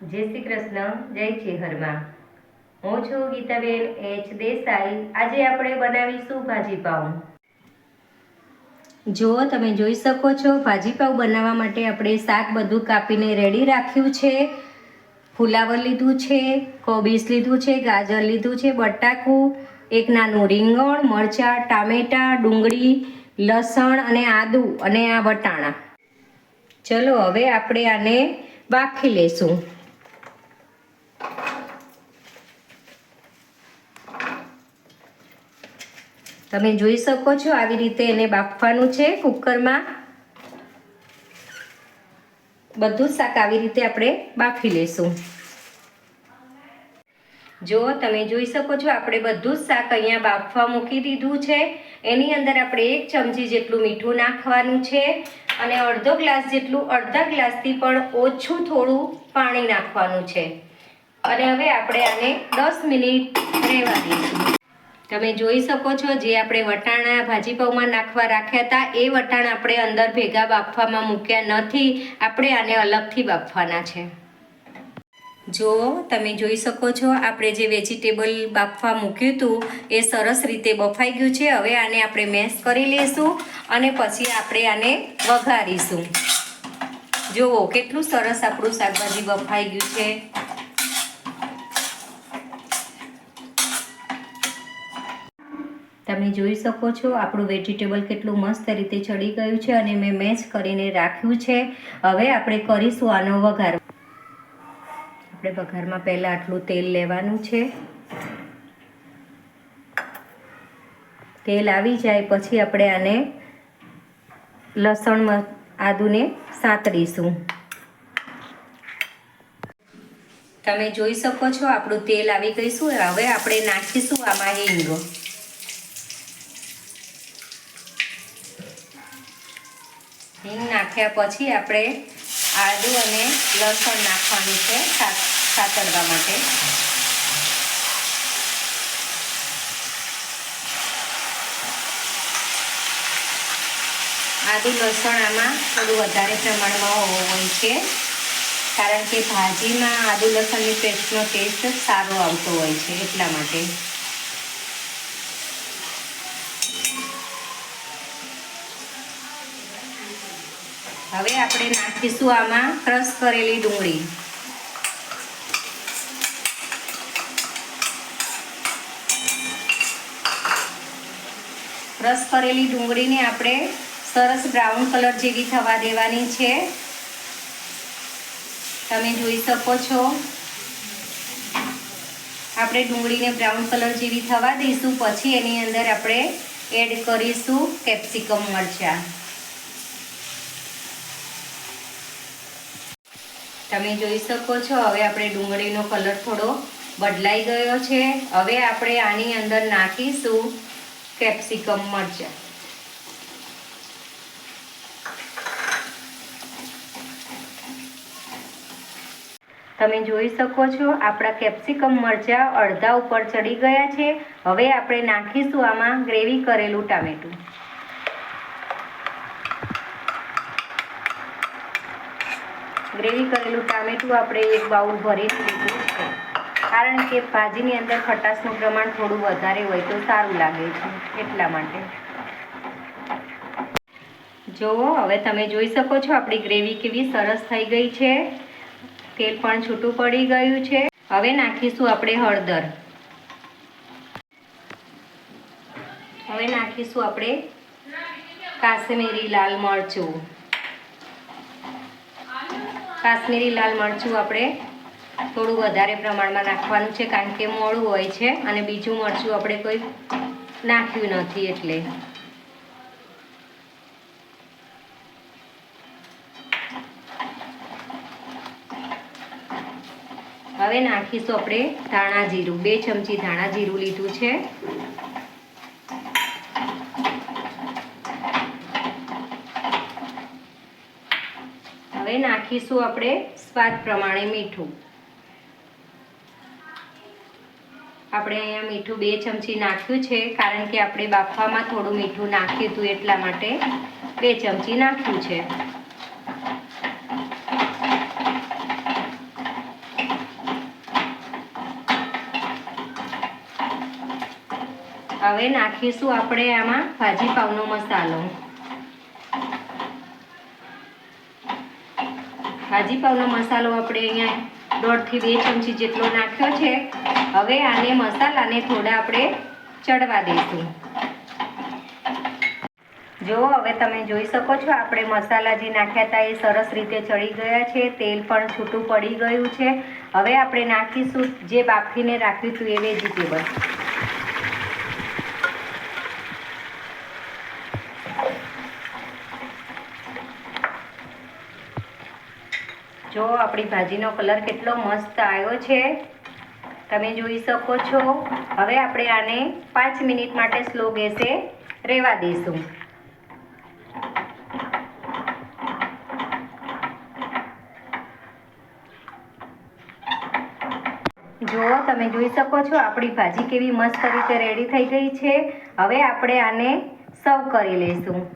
જય શ્રી કૃષ્ણ, જય ચેહરમાં। હું છું ગીતાબેન એચ દેસાઈ। આજે આપણે બનાવીશું ભાજી પાઉં। જો તમે જોઈ શકો છો, ભાજી પાઉં બનાવવા માટે આપણે શાક બધું કાપીને રેડી રાખ્યું છે। ફુલાવર લીધું છે, કોબીજ લીધું છે, ગાજર લીધું છે, બટાકું, એક નાનું રીંગણ, મરચાં, ટામેટાં, ડુંગળી, લસણ અને આદુ અને આ વટાણા। ચલો હવે આપણે આને બાફી લેશું। તમે જોઈ શકો છો આવી રીતે એને બાફવાનું છે કુકરમાં। બધું જ શાક આવી રીતે આપણે બાફી લેશું। જો તમે જોઈ શકો છો આપણે બધું જ શાક અહીંયા બાફવા મૂકી દીધું છે। એની અંદર આપણે 1 ચમચી જેટલું મીઠું નાખવાનું છે અને અડધો ગ્લાસ જેટલું, અડધા ગ્લાસથી પણ ઓછું થોડું પાણી નાખવાનું છે અને હવે આપણે આને 10 મિનિટ રહેવા દઈશું। તમે જોઈ શકો છો જે આપણે વટાણા ભાજી પાઉંમાં નાખવા રાખ્યા હતા એ વટાણા આપણે અંદર ભેગા બાફવામાં મૂક્યા નથી, આપણે આને અલગથી બાફવાના છે। જો તમે જોઈ શકો છો આપણે જે વેજીટેબલ બાફવા મૂક્યું હતું એ સરસ રીતે બફાઈ ગયું છે। હવે આને આપણે મેશ કરી લઈશું અને પછી આપણે આને વઘારીશું। જુઓ કેટલું સરસ આપણું શાકભાજી બફાઈ ગયું છે। તમે જોઈ શકો છો આપણું વેજીટેબલ કેટલું મસ્ત રીતે ચડી ગયું છે અને મેં મેશ કરીને રાખ્યું છે। હવે આપણે કરીશું આનો વઘાર। આપણે વઘારમાં પહેલાં આટલું તેલ લેવાનું છે। તેલ આવી જાય પછી આપણે આને લસણ આદુને સાંતળીશું। તમે જોઈ શકો છો આપણું તેલ આવી ગયું। હવે આપણે નાખીશું આમાં હિંગ। હિંગ નાખ્યા પછી આપણે આદુ અને લસણ નાખવાનું છે સાતળવા માટે। આદુ લસણ આમાં થોડું વધારે પ્રમાણમાં હોય છે કારણ કે ભાજીમાં આદુ લસણની પેસ્ટનો ટેસ્ટ સારો આવતો હોય છે એટલા માટે। હવે આપણે નાખીશું આમાં ક્રશ કરેલી ડુંગળી। ક્રશ કરેલી ડુંગળીને આપણે સરસ બ્રાઉન કલર જેવી થવા દેવાની છે। તમે જોઈ શકો છો આપણે ડુંગળીને બ્રાઉન કલર જેવી થવા દઈશું પછી એની અંદર આપણે એડ કરીશું કેપ્સિકમ મરચાં। તમે જોઈ શકો છો હવે આપણે ડુંગળીનો કલર થોડો બદલાઈ ગયો છે। હવે આપણે આની અંદર નાખીશું કેપ્સિકમ મરચાં। તમે જોઈ શકો છો આપણા કેપ્સિકમ મરચાં અડધા ઉપર ચડી ગયા છે। હવે આપણે નાખીશું આમાં ગ્રેવી કરેલું ટામેટું। ગ્રેવી કરેલું ટામેટું આપણે 1 બાઉલ ભરીને લીધું છે કારણ કે ભાજીની અંદર ખટાશનું પ્રમાણ થોડું વધારે હોય તો સારું લાગે છે એટલા માટે। જુઓ હવે તમે જોઈ શકો છો આપણી ગ્રેવી કેવી સરસ થઈ ગઈ છે। તેલ પણ છૂટું પડી ગયું છે। હવે નાખીશું આપણે હળદર। હવે નાખીશું આપણે કાશ્મીરી લાલ મરચું। કાશ્મીરી લાલ મરચું આપણે થોડું વધારે પ્રમાણમાં નાખવાનું છે કારણ કે મોળું હોય છે અને બીજું મરચું આપણે કોઈ નાખ્યું નથી એટલે। હવે નાખીશું આપણે ધાણા જીરું। 2 ચમચી ધાણા જીરું લીધું છે। હવે નાખીશું આપણે સ્વાદ પ્રમાણે મીઠું। આપણે અહીંયા મીઠું 2 ચમચી નાખ્યું છે કારણ કે આપણે બાફવામાં થોડું મીઠું નાખ્યું હતું એટલા માટે 2 ચમચી નાખ્યું છે। હવે નાખીશું આપણે આમાં ભાજી પાવનો મસાલો. ભાજી પાવનો મસાલો આપણે અહીંયા 1.5 થી 2 ચમચી જેટલો નાખ્યો છે. હવે આને મસાલાને થોડા આપણે ચડવા દઈશું. જો હવે તમે જોઈ શકો છો આપણે મસાલા જે નાખ્યા હતા એ સરસ રીતે ચડી ગયા છે. તેલ પણ છૂટું પડી ગયું છે. હવે આપણે નાખીશું જે બાફીને રાખ્યું હતું એ વેજીટેબલ. જો આપણી ભાજીનો કલર કેટલો મસ્ત આવ્યો છે તમે જોઈ શકો છો. હવે આપણે આને 5 મિનિટ માટે સ્લો ગેસે રહેવા દઈશું. જો તમે જોઈ શકો છો આપણી ભાજી કેવી મસ્ત રીતે રેડી થઈ ગઈ છે. હવે આપણે આને સર્વ કરી લઈશું.